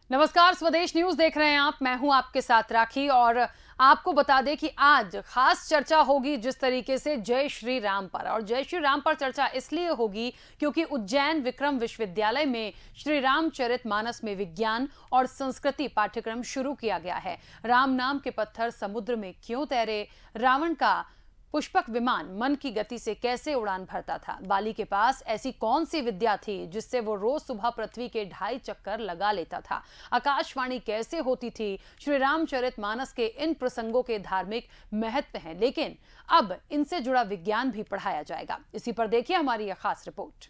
नमस्कार, स्वदेश न्यूज देख रहे हैं आप। मैं हूं आपके साथ राखी और आपको बता दें कि आज खास चर्चा होगी जिस तरीके से जय श्री राम पर। और जय श्री राम पर चर्चा इसलिए होगी क्योंकि उज्जैन विक्रम विश्वविद्यालय में श्री रामचरितमानस में विज्ञान और संस्कृति पाठ्यक्रम शुरू किया गया है। राम नाम के पत्थर समुद्र में क्यों तैरे, रावण का पुष्पक विमान मन की गति से कैसे उड़ान भरता था, बाली के पास ऐसी कौन सी विद्या थी जिससे वो रोज सुबह पृथ्वी के 2.5 चक्कर लगा लेता था, आकाशवाणी कैसे होती थी, श्री रामचरितमानस के इन प्रसंगों के धार्मिक महत्व हैं, लेकिन अब इनसे जुड़ा विज्ञान भी पढ़ाया जाएगा। इसी पर देखिए हमारी यह खास रिपोर्ट।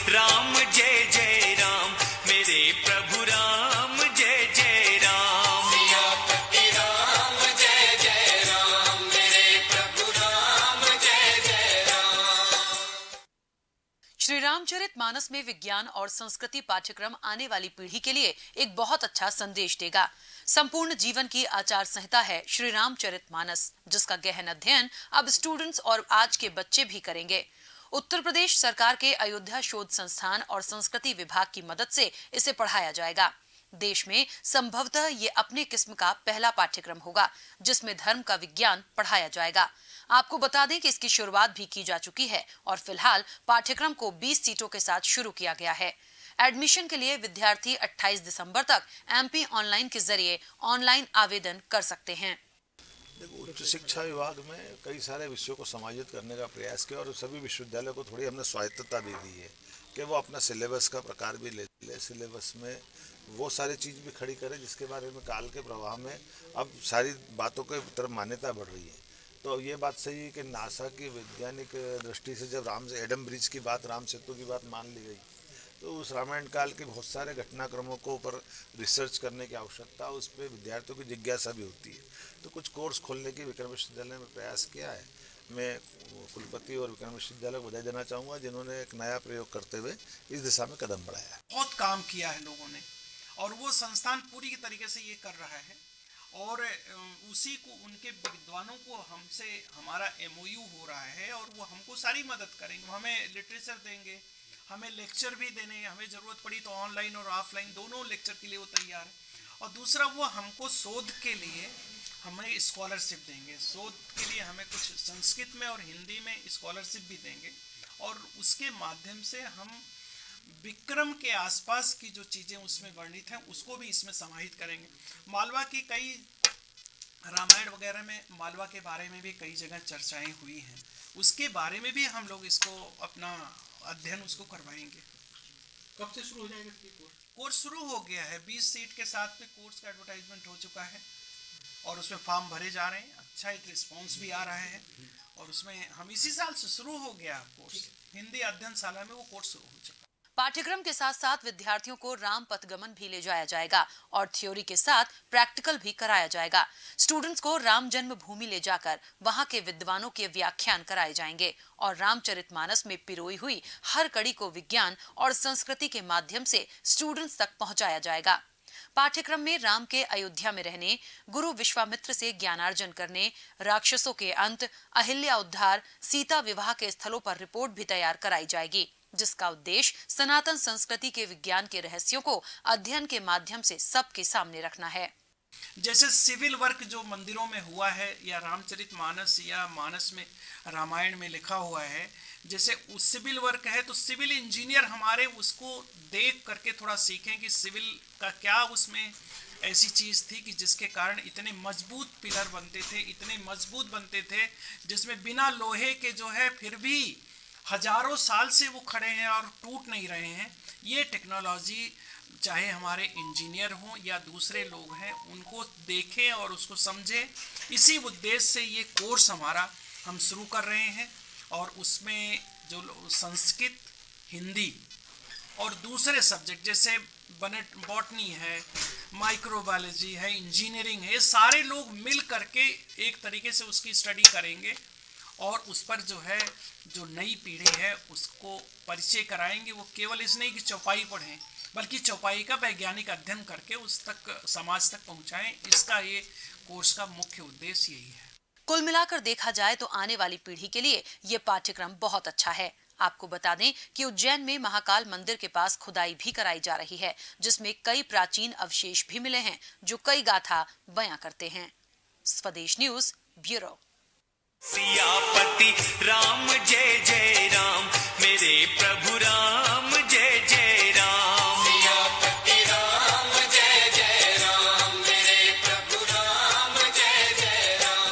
राम जय जय राम, मेरे प्रभु राम जय जय राम, सियापति राम जय जय राम, मेरे प्रभु राम जय जय राम। श्री रामचरितमानस में विज्ञान और संस्कृति पाठ्यक्रम आने वाली पीढ़ी के लिए एक बहुत अच्छा संदेश देगा। संपूर्ण जीवन की आचार संहिता है श्री रामचरितमानस, जिसका गहन अध्ययन अब स्टूडेंट्स और आज के बच्चे भी करेंगे। उत्तर प्रदेश सरकार के अयोध्या शोध संस्थान और संस्कृति विभाग की मदद से इसे पढ़ाया जाएगा। देश में संभवतः ये अपने किस्म का पहला पाठ्यक्रम होगा जिसमें धर्म का विज्ञान पढ़ाया जाएगा। आपको बता दें कि इसकी शुरुआत भी की जा चुकी है और फिलहाल पाठ्यक्रम को 20 सीटों के साथ शुरू किया गया है। एडमिशन के लिए विद्यार्थी 28 दिसंबर तक एमपी ऑनलाइन के जरिए ऑनलाइन आवेदन कर सकते हैं। देखो, उच्च शिक्षा विभाग में कई सारे विषयों को समायोजित करने का प्रयास किया और सभी विश्वविद्यालयों को थोड़ी हमने स्वायत्तता भी दी है कि वो अपना सिलेबस का प्रकार भी ले सिलेबस में वो सारी चीज़ भी खड़ी करें जिसके बारे में काल के प्रवाह में अब सारी बातों के तरफ मान्यता बढ़ रही है। तो ये बात सही है कि नासा की वैज्ञानिक दृष्टि से जब एडम ब्रिज की बात, राम सेतु की बात मान ली गई, तो उस रामायण काल के बहुत सारे घटनाक्रमों को ऊपर रिसर्च करने की आवश्यकता, उस पर विद्यार्थियों की जिज्ञासा भी होती है। तो कुछ कोर्स खोलने की विक्रम विश्वविद्यालय में प्रयास किया है। मैं कुलपति और विक्रम विश्वविद्यालय को बधाई देना चाहूँगा जिन्होंने एक नया प्रयोग करते हुए इस दिशा में कदम बढ़ाया है। बहुत काम किया है लोगों ने और वो संस्थान पूरी तरीके से ये कर रहा है और उसी को उनके विद्वानों को हमसे हमारा एमओयू हो रहा है और वो हमको सारी मदद करेंगे, हमें लिटरेचर देंगे, हमें लेक्चर भी देने, हमें ज़रूरत पड़ी तो ऑनलाइन और ऑफलाइन दोनों लेक्चर के लिए वो तैयार है। और दूसरा, वो हमको शोध के लिए हमें स्कॉलरशिप देंगे, शोध के लिए हमें कुछ संस्कृत में और हिंदी में स्कॉलरशिप भी देंगे और उसके माध्यम से हम विक्रम के आसपास की जो चीज़ें उसमें वर्णित हैं उसको भी इसमें समाहित करेंगे। मालवा की कई रामायण वगैरह में मालवा के बारे में भी कई जगह चर्चाएं हुई हैं, उसके बारे में भी हम लोग इसको अपना अध्ययन उसको करवाएंगे। कब से शुरू हो जाएगा कोर्स शुरू हो गया है, 20 सीट के साथ में कोर्स का एडवर्टाइजमेंट हो चुका है और उसमें फॉर्म भरे जा रहे हैं। अच्छा एक रिस्पांस भी आ रहा है और उसमें हम इसी साल से शुरू हो गया कोर्स, हिंदी अध्ययनशाला में वो कोर्स शुरू हो चुका है। पाठ्यक्रम के साथ साथ विद्यार्थियों को राम पथगमन भी ले जाया जाएगा और थ्योरी के साथ प्रैक्टिकल भी कराया जाएगा। स्टूडेंट्स को राम जन्मभूमि ले जाकर वहां के विद्वानों के व्याख्यान कराए जाएंगे और रामचरितमानस में पिरोई हुई हर कड़ी को विज्ञान और संस्कृति के माध्यम से स्टूडेंट्स तक पहुंचाया जाएगा। पाठ्यक्रम में राम के अयोध्या में रहने, गुरु विश्वामित्र से ज्ञानार्जन करने, राक्षसों के अंत, अहिल्या उद्धार, सीता विवाह के स्थलों पर रिपोर्ट भी तैयार कराई जाएगी, जिसका उद्देश्य सनातन संस्कृति के विज्ञान के रहस्यों को अध्ययन के माध्यम से सबके सामने रखना है। जैसे सिविल वर्क जो मंदिरों में हुआ है या रामचरितमानस या मानस में रामायण में लिखा हुआ है, जैसे उस सिविल वर्क है तो सिविल इंजीनियर हमारे उसको देख करके थोड़ा सीखें कि सिविल का क्या उसमें ऐसी चीज़ थी कि जिसके कारण इतने मजबूत पिलर बनते थे, इतने मजबूत बनते थे, जिसमें बिना लोहे के जो है फिर भी हजारों साल से वो खड़े हैं और टूट नहीं रहे हैं। ये टेक्नोलॉजी चाहे हमारे इंजीनियर हों या दूसरे लोग हैं उनको देखें और उसको समझें। इसी उद्देश्य से ये कोर्स हमारा हम शुरू कर रहे हैं और उसमें जो संस्कृत, हिंदी और दूसरे सब्जेक्ट जैसे बॉटनी है, माइक्रोबायोलॉजी है, इंजीनियरिंग है, ये सारे लोग मिल करके एक तरीके से उसकी स्टडी करेंगे और उस पर जो है जो नई पीढ़ी है उसको परिचय कराएंगे। वो केवल इस नहीं कि चौपाई पढ़ें बल्कि चौपाई का वैज्ञानिक अध्ययन करके उस तक समाज तक पहुंचाएं। इसका ये कोर्स का मुख्य उद्देश्य यही है। कुल मिलाकर देखा जाए तो आने वाली पीढ़ी के लिए ये पाठ्यक्रम बहुत अच्छा है। आपको बता दें कि उज्जैन में महाकाल मंदिर के पास खुदाई भी कराई जा रही है, जिसमें कई प्राचीन अवशेष भी मिले हैं जो कई गाथा बयां करते हैं। स्वदेश न्यूज ब्यूरो। सियापति राम जय जय राम, मेरे प्रभु राम जय जय राम। सियापति राम जय जय राम, मेरे प्रभु राम जय जय राम।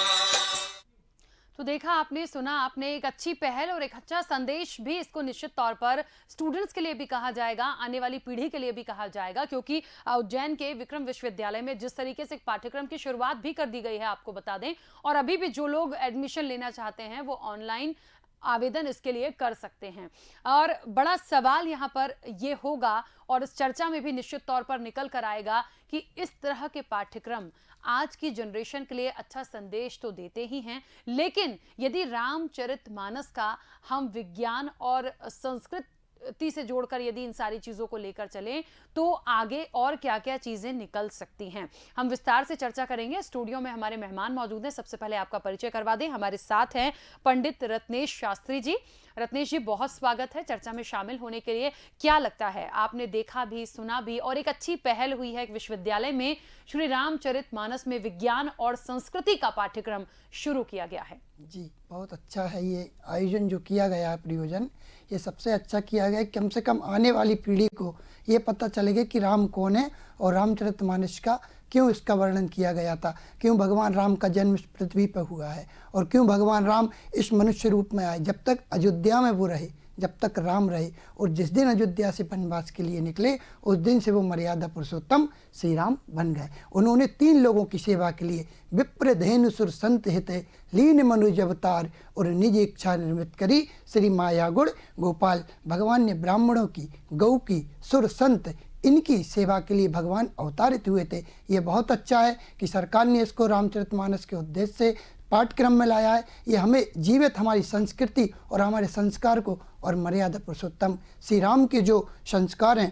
तो देखा आपने, सुना आपने, एक अच्छी पहल और एक अच्छा संदेश भी इसको निश्चित तौर पर स्टूडेंट्स के लिए भी कहा जाएगा, आने वाली पीढ़ी के लिए भी कहा जाएगा, क्योंकि उज्जैन के विक्रम विश्वविद्यालय में जिस तरीके से एक पाठ्यक्रम की शुरुआत भी कर दी गई है, आपको बता दें, और अभी भी जो लोग एडमिशन लेना चाहते हैं वो ऑनलाइन आवेदन इसके लिए कर सकते हैं। और बड़ा सवाल यहाँ पर ये होगा और इस चर्चा में भी निश्चित तौर पर निकल कर आएगा कि इस तरह के पाठ्यक्रम आज की जनरेशन के लिए अच्छा संदेश तो देते ही हैं, लेकिन यदि रामचरितमानस का हम विज्ञान और संस्कृति से जोड़कर यदि इन सारी चीजों को लेकर चलें तो आगे और क्या क्या चीजें निकल सकती हैं, हम विस्तार से चर्चा करेंगे। स्टूडियो में हमारे मेहमान मौजूद हैं। सबसे पहले आपका परिचय करवा दें। हमारे साथ हैं पंडित रत्नेश शास्त्री जी। रत्नेश जी, बहुत स्वागत है चर्चा में शामिल होने के लिए। क्या लगता है, आपने देखा भी, सुना भी, और एक अच्छी पहल हुई है, एक विश्वविद्यालय में श्री रामचरितमानस में विज्ञान और संस्कृति का पाठ्यक्रम शुरू किया गया है। जी, बहुत अच्छा है ये आयोजन जो किया गया है, प्रयोजन ये सबसे अच्छा किया गया है। कम से कम आने वाली पीढ़ी को ये पता चलेगा कि राम कौन है और रामचरितमानस का क्यों इसका वर्णन किया गया था, क्यों भगवान राम का जन्म इस पृथ्वी पर हुआ है और क्यों भगवान राम इस मनुष्य रूप में आए। जब तक अयोध्या में वो रहे, जब तक राम रहे, और जिस दिन अयोध्या से वनवास के लिए निकले उस दिन से वो मर्यादा पुरुषोत्तम श्री राम बन गए। उन्होंने 3 लोगों की सेवा के लिए विप्र धेनु सुर संत हित लीन मनुज अवतार और निज इच्छा निर्मित करी श्री माया गुण गोपाल। भगवान ने ब्राह्मणों की, गौ की, सुर संत इनकी सेवा के लिए भगवान अवतारित हुए थे। ये बहुत अच्छा है कि सरकार ने इसको रामचरितमानस के उद्देश्य से पाठ्यक्रम में लाया है। ये हमें जीवित हमारी संस्कृति और हमारे संस्कार को और मर्यादा पुरुषोत्तम श्री राम के जो संस्कार हैं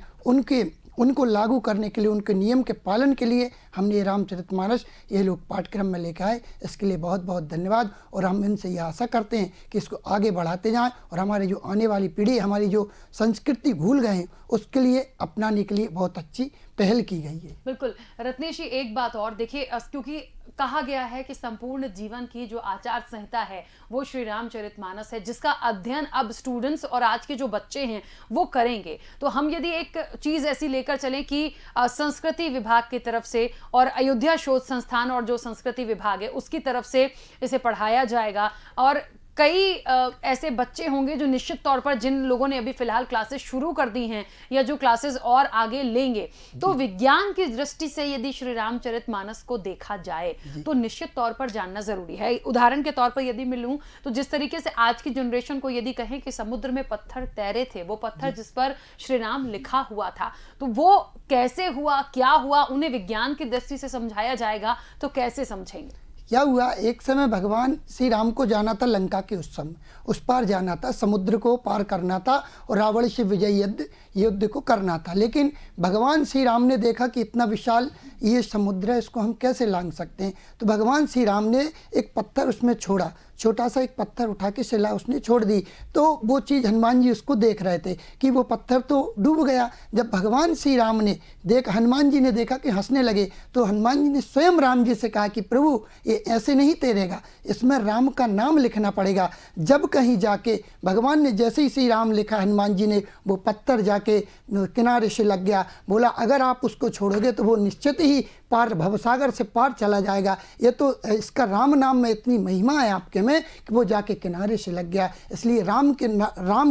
उनको लागू करने के लिए, उनके नियम के पालन के लिए हमने ये रामचरितमानस ये लोग पाठ्यक्रम में लेकर आए। इसके लिए बहुत बहुत धन्यवाद। और हम इनसे ये आशा करते हैं कि इसको आगे बढ़ाते जाएं और हमारे जो आने वाली पीढ़ी, हमारी जो संस्कृति भूल गए हैं उसके लिए अपनाने के लिए बहुत अच्छी पहल की गई है। बिल्कुल रत्नेश जी, एक बात और देखिए, क्योंकि कहा गया है कि संपूर्ण जीवन की जो आचार संहिता है वो श्री रामचरितमानस है, जिसका अध्ययन अब स्टूडेंट्स और आज के जो बच्चे हैं वो करेंगे। तो हम यदि एक चीज ऐसी लेकर चलें कि संस्कृति विभाग की तरफ से और अयोध्या शोध संस्थान और जो संस्कृति विभाग है उसकी तरफ से इसे पढ़ाया जाएगा, और कई ऐसे बच्चे होंगे जो निश्चित तौर पर, जिन लोगों ने अभी फिलहाल क्लासेस शुरू कर दी हैं या जो क्लासेस और आगे लेंगे, तो विज्ञान की दृष्टि से यदि श्री रामचरितमानस को देखा जाए तो निश्चित तौर पर जानना जरूरी है। उदाहरण के तौर पर यदि मैं लूं तो जिस तरीके से आज की जनरेशन को यदि कहें कि समुद्र में पत्थर तैरे थे, वो पत्थर जिस पर श्री राम लिखा हुआ था, तो वो कैसे हुआ, क्या हुआ, उन्हें विज्ञान की दृष्टि से समझाया जाएगा तो कैसे समझेंगे? क्या हुआ, एक समय भगवान श्री राम को जाना था लंका के उस पार जाना था, समुद्र को पार करना था और रावण से विजय युद्ध को करना था। लेकिन भगवान श्री राम ने देखा कि इतना विशाल ये समुद्र है, इसको हम कैसे लांघ सकते हैं। तो भगवान श्री राम ने एक पत्थर उसमें छोड़ा, छोटा सा एक पत्थर उठा के शिला उसने छोड़ दी। तो वो चीज़ हनुमान जी उसको देख रहे थे कि वो पत्थर तो डूब गया। जब भगवान श्री राम ने हनुमान जी ने देखा कि हंसने लगे, तो हनुमान जी ने स्वयं राम जी से कहा कि प्रभु ये ऐसे नहीं तैरेगा, इसमें राम का नाम लिखना पड़ेगा। जब कहीं जाके भगवान ने जैसे ही श्री राम लिखा, हनुमान जी ने वो पत्थर जाके किनारे से लग गया। बोला अगर आप उसको छोड़ोगे तो वो निश्चित ही पार, भवसागर से पार चला जाएगा। ये तो इसका राम नाम में इतनी महिमा है आपके में कि वो जाके किनारे से लग गया। इसलिए राम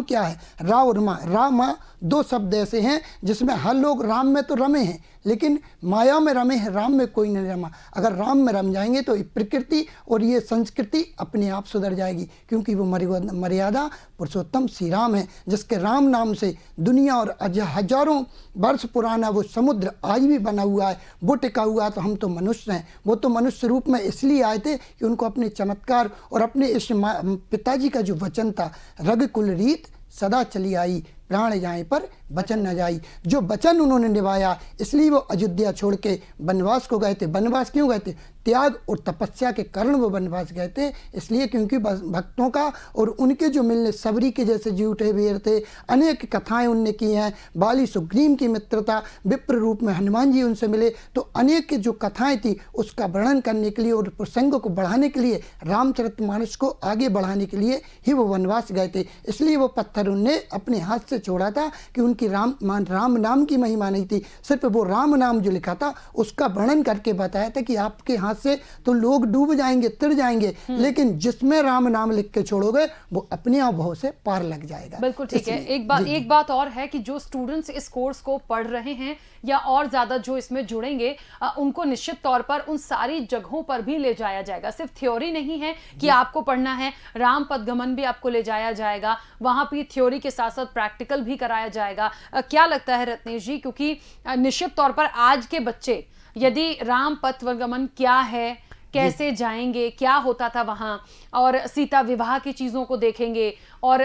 क्या है, रा और मा, रामा 2 शब्द ऐसे हैं जिसमें हर लोग राम में तो रमे हैं, लेकिन माया में रमे हैं, राम में कोई नहीं रमा। अगर राम में रम जाएंगे तो प्रकृति और ये संस्कृति अपने आप सुधर जाएगी, क्योंकि वो मर्यादा पुरुषोत्तम श्री राम है, जिसके राम नाम से दुनिया और हजारों वर्ष पुराना वो समुद्र आज भी बना हुआ है, वो टिका हुआ है। तो हम तो मनुष्य हैं, वो तो मनुष्य रूप में इसलिए आए थे कि उनको अपने चमत्कार और अपने इस पिताजी का जो वचन था, रघुकुल रीत सदा चली आई, प्राण जाए पर वचन न जाई। जो वचन उन्होंने निभाया इसलिए वो अयोध्या छोड़ के वनवास को गए थे। वनवास क्यों गए थे? त्याग और तपस्या के कारण वो वनवास गए थे, इसलिए क्योंकि भक्तों का और उनके जो मिलने, सबरी के जैसे झूठे वीर थे, अनेक कथाएं उनने की हैं। बाली सुग्रीव की मित्रता, विप्र रूप में हनुमान जी उनसे मिले, तो अनेक जो कथाएं थी उसका वर्णन करने के लिए और प्रसंग को बढ़ाने के लिए, रामचरितमानस को आगे बढ़ाने के लिए ही वो वनवास गए थे। इसलिए वो पत्थर उनने अपने हाथ से छोड़ा था कि उनकी राम नाम की महिमा नहीं थी, सिर्फ वो राम नाम जो लिखा था उसका वर्णन करके बताया था कि आपके हाथ से तो लोग डूब जाएंगे, तिर जाएंगे, लेकिन जिसमें राम नाम लिख के छोड़ोगे वो अपने आप भाव से पार लग जाएगा। बिल्कुल ठीक है। एक बात और है कि जो स्टूडेंट्स इस कोर्स को पढ़ रहे हैं या और ज्यादा जो इसमें जुड़ेंगे, उनको निश्चित तौर पर उन सारी जगहों पर भी ले जाया जाएगा। सिर्फ थ्योरी नहीं है कि आपको पढ़ना है, राम पदगमन भी आपको ले जाया जाएगा, वहां भी थ्योरी के साथ साथ प्रैक्टिकल भी कराया जाएगा। क्या लगता है रत्नेश जी, क्योंकि निश्चित तौर पर आज के बच्चे यदि राम पदगमन क्या है, कैसे जाएंगे, क्या होता था वहां, और सीता विवाह की चीजों को देखेंगे और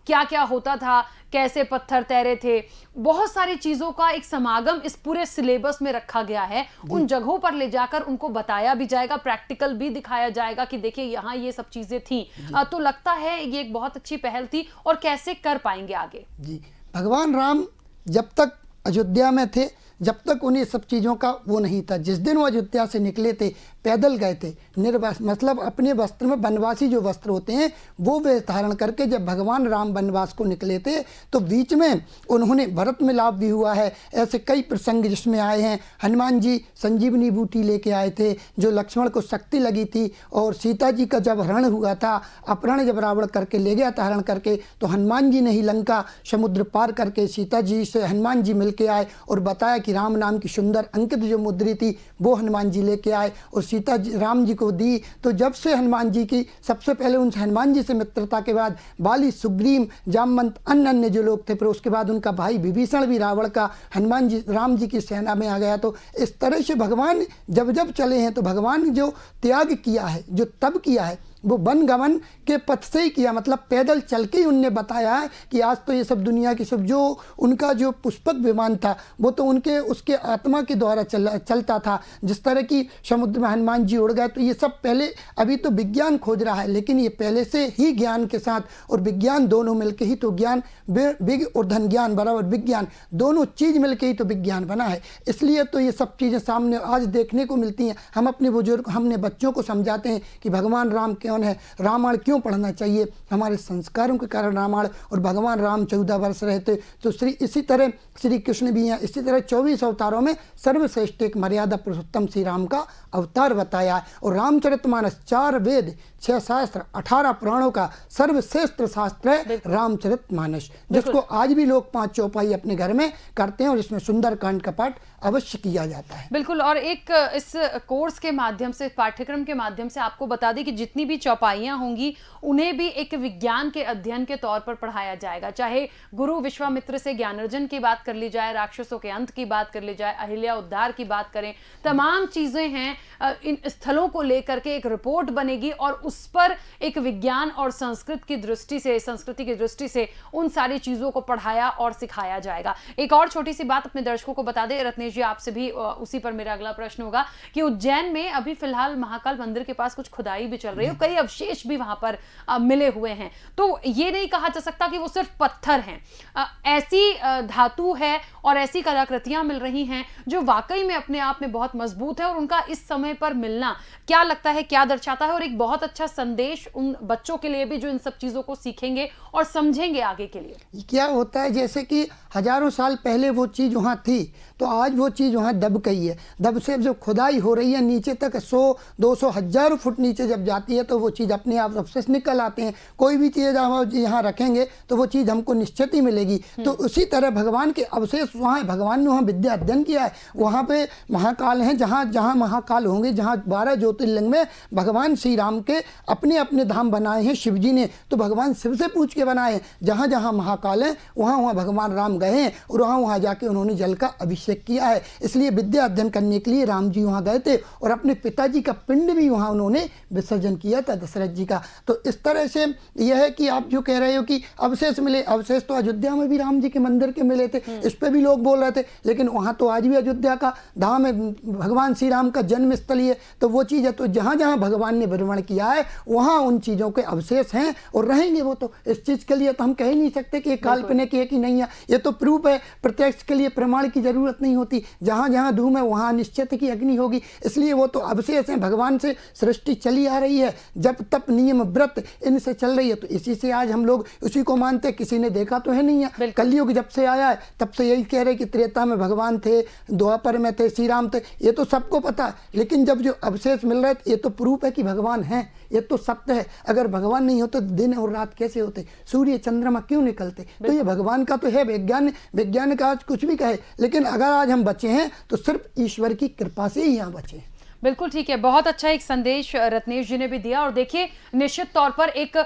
क्या क्या होता था, कैसे पत्थर तैरे थे, बहुत सारी चीजों का एक समागम इस पूरे सिलेबस में रखा गया है। उन जगहों पर ले जाकर उनको बताया भी जाएगा, प्रैक्टिकल भी दिखाया जाएगा कि देखिए यहाँ ये सब चीजें थी। तो लगता है ये एक बहुत अच्छी पहल थी। और कैसे कर पाएंगे आगे? जी, भगवान राम जब तक अयोध्या में थे, जब तक उन्हें सब चीज़ों का वो नहीं था, जिस दिन वो अयोध्या से निकले थे, पैदल गए थे, मतलब अपने वस्त्र में वनवासी जो वस्त्र होते हैं वो वे धारण करके जब भगवान राम वनवास को निकले थे, तो बीच में उन्होंने भरत मिलाप भी हुआ है। ऐसे कई प्रसंग जिसमें आए हैं। हनुमान जी संजीवनी बूटी लेके आए थे, जो लक्ष्मण को शक्ति लगी थी, और सीता जी का जब हरण हुआ था, अपहरण जब रावण करके ले गया था हरण करके, तो हनुमान जी ने ही लंका समुद्र पार करके सीता जी से हनुमान जी मिल के आए और बताया कि राम नाम की सुंदर अंकित जो मुद्री थी वो हनुमान जी लेके आए और सीता जी राम जी को दी। तो जब से हनुमान जी की सबसे पहले उनसे हनुमान जी से मित्रता के बाद बाली सुग्रीव जामवंत अन्य जो लोग थे, फिर उसके बाद उनका भाई विभीषण भी रावण का हनुमान जी राम जी की सेना में आ गया। तो इस तरह से भगवान जब जब चले हैं तो भगवान ने जो त्याग किया है, जो तब किया है, वो वन गमन के पथ से ही किया, मतलब पैदल चल के ही उनने बताया है कि आज तो ये सब दुनिया की सब जो उनका जो पुष्पक विमान था वो तो उनके उसके आत्मा के द्वारा चलता था। जिस तरह की समुद्र में हनुमान जी उड़ गए, तो ये सब पहले, अभी तो विज्ञान खोज रहा है, लेकिन ये पहले से ही ज्ञान के साथ और विज्ञान दोनों मिलके ही तो ज्ञान, विज्ञ और धन ज्ञान बराबर विज्ञान, दोनों चीज़ मिलके ही तो विज्ञान बना है। इसलिए तो ये सब चीज़ें सामने आज देखने को मिलती हैं। हम अपने बुजुर्ग, हमने बच्चों को समझाते हैं कि भगवान राम कौन है, रामायण क्यों पढ़ना चाहिए, हमारे संस्कारों के कारण रामायण, और भगवान राम 14 वर्ष रहे थे। तो इसी तरह श्री कृष्ण भी हैं, इसी तरह 24 अवतारों में सर्वश्रेष्ठ एक मर्यादा पुरुषोत्तम श्री राम का अवतार बताया है। और रामचरितमानस 4 वेद 6 शास्त्र 18 पुराणों का सर्वश्रेष्ठ शास्त्र है रामचरितमानस, जिसको आज भी लोग 5 चौपाई अपने घर में करते हैं और इसमें सुंदरकांड का पाठ अवश्य किया जाता है। बिल्कुल। और एक इस कोर्स के माध्यम से, पाठ्यक्रम के माध्यम से आपको बता दें कि जितनी भी चौपाइयां होंगी उन्हें भी एक विज्ञान के अध्ययन के तौर पर पढ़ाया जाएगा। चाहे गुरु विश्वामित्र से ज्ञानार्जन की बात कर ली जाए, राक्षसों के अंत की बात कर ली जाए, अहिल्या उद्धार की बात करें, तमाम चीजें हैं। इन स्थलों को लेकर के एक रिपोर्ट बनेगी और उस पर एक विज्ञान और संस्कृति की दृष्टि से उन सारी चीजों को पढ़ाया और सिखाया जाएगा। एक और छोटी सी बात अपने दर्शकों को बता दें रत्नेश जी, आपसे भी उसी पर मेरा अगला प्रश्न होगा कि उज्जैन में अभी फिलहाल महाकाल मंदिर के पास कुछ खुदाई भी चल रही है, कई अवशेष भी वहां पर मिले हुए हैं। तो ये नहीं कहा जा सकता कि वो सिर्फ पत्थर हैं, ऐसी धातु है और ऐसी कलाकृतियां मिल रही हैं जो वाकई में अपने आप में बहुत मजबूत है, और उनका इस समय पर मिलना क्या लगता है, क्या दर्शाता है, और एक बहुत अच्छा संदेश उन बच्चों के लिए भी जो इन सब चीजों को सीखेंगे और समझेंगे आगे के लिए। क्या होता है, जैसे कि हजारों साल पहले वो चीज़ वहाँ थी, तो आज वो चीज़ वहाँ दब गई है। दब से जब खुदाई हो रही है नीचे तक 100, 200, 1000 फुट नीचे जब जाती है, तो वो चीज़ अपने आप अवशेष निकल आते हैं। कोई भी चीज़ हम यहाँ रखेंगे तो वो चीज़ हमको निश्चित ही मिलेगी। तो उसी तरह भगवान के अवशेष वहाँ है, भगवान ने वहाँ विद्या अध्ययन किया है। वहाँ पे महाकाल हैं, जहाँ जहाँ महाकाल होंगे, जहाँ 12 ज्योतिर्लिंग में भगवान श्री राम के अपने अपने धाम बनाए हैं शिव जी ने, तो भगवान शिव से पूछ के बनाए हैं। जहाँ जहाँ महाकाल है वहाँ वहाँ भगवान राम गए हैं और वहाँ वहाँ जाके उन्होंने जल का अभिषेक किया है। इसलिए विद्या अध्ययन करने के लिए राम जी वहाँ गए थे और अपने पिताजी का पिंड भी वहाँ उन्होंने विसर्जन किया था दशरथ जी का। तो इस तरह से यह है कि आप जो कह रहे हो कि अवशेष मिले, अवशेष तो अयोध्या में भी राम जी के मंदिर के मिले थे, इस पर भी लोग बोल रहे थे, लेकिन वहाँ तो आज भी अयोध्या का धाम है, भगवान श्री राम का जन्म स्थली है, तो वो चीज़ है। तो जहाँ जहाँ भगवान ने भ्रमण किया है वहाँ उन चीज़ों के अवशेष हैं और रहेंगे। वो तो इस चीज़ के लिए तो हम कह ही नहीं सकते कि ये काल्पनिक है कि नहीं है, ये तो प्रूफ है। प्रत्यक्ष के लिए प्रमाण की जरूरत नहीं होती। जहाँ जहाँ धूम है वहाँ निश्चित की अग्नि होगी। इसलिए वो तो अवशेष हैं। भगवान से सृष्टि चली आ रही है, जब तप नियम व्रत इनसे चल रही है, तो इसी से आज हम लोग उसी को मानते। किसी ने देखा तो है नहीं है, कलयुग जब से आया है तब से यही कह रहे कि त्रेता में भगवान थे, द्वापर में थे, श्री राम थे, ये तो सबको पता है। लेकिन जब जो अवशेष मिल रहे थे ये तो प्रूफ है कि भगवान हैं, ये तो सत्य है। अगर भगवान नहीं होते तो दिन और रात कैसे होते, सूर्य चंद्रमा क्यों निकलते? तो ये भगवान का तो है। विज्ञान का आज कुछ भी कहे, लेकिन अगर आज हम बचे हैं तो सिर्फ ईश्वर की कृपा से ही यहाँ बचे हैं। बिल्कुल ठीक है, बहुत अच्छा एक संदेश रत्नेश जी ने भी दिया। और देखिए निश्चित तौर पर एक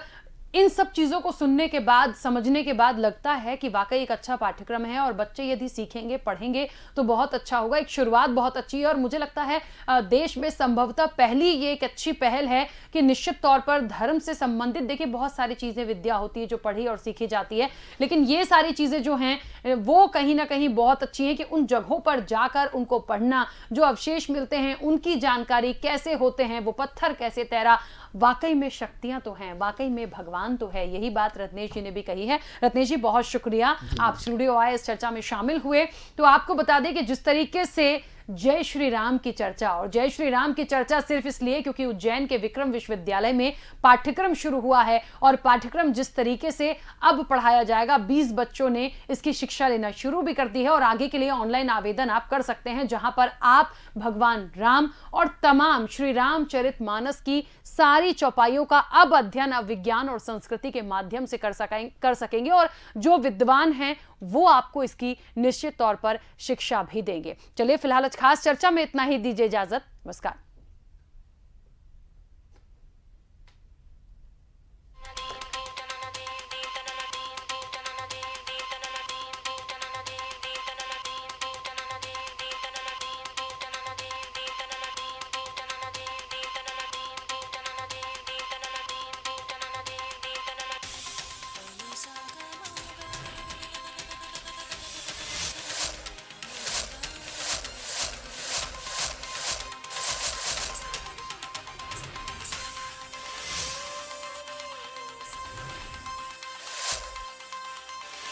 इन सब चीज़ों को सुनने के बाद, समझने के बाद लगता है कि वाकई एक अच्छा पाठ्यक्रम है और बच्चे यदि सीखेंगे, पढ़ेंगे तो बहुत अच्छा होगा। एक शुरुआत बहुत अच्छी है और मुझे लगता है देश में संभवतः पहली ये एक अच्छी पहल है कि निश्चित तौर पर धर्म से संबंधित, देखिए बहुत सारी चीज़ें विद्या होती है जो पढ़ी और सीखी जाती है, लेकिन ये सारी चीज़ें जो हैं वो कहीं ना कहीं बहुत अच्छी हैं कि उन जगहों पर जाकर उनको पढ़ना, जो अवशेष मिलते हैं उनकी जानकारी कैसे होते हैं, वो पत्थर कैसे तैरा, वाकई में शक्तियां तो हैं, वाकई में भगवान तो है। यही बात रत्नेश जी ने भी कही है। रत्नेश जी बहुत शुक्रिया, आप स्टूडियो आए, इस चर्चा में शामिल हुए। तो आपको बता दें कि जिस तरीके से जय श्री राम की चर्चा, और जय श्री राम की चर्चा सिर्फ इसलिए क्योंकि उज्जैन के विक्रम विश्वविद्यालय में पाठ्यक्रम शुरू हुआ है और पाठ्यक्रम जिस तरीके से अब पढ़ाया जाएगा, 20 बच्चों ने इसकी शिक्षा लेना शुरू भी कर दी है और आगे के लिए ऑनलाइन आवेदन आप कर सकते हैं, जहां पर आप भगवान राम और तमाम श्री रामचरितमानस की सारी चौपाइयों का अब अध्ययन अब विज्ञान और संस्कृति के माध्यम से कर सकेंगे और जो विद्वान हैं वो आपको इसकी निश्चित तौर पर शिक्षा भी देंगे। चलिए फिलहाल खास चर्चा में इतना ही, दीजिए इजाजत, नमस्कार।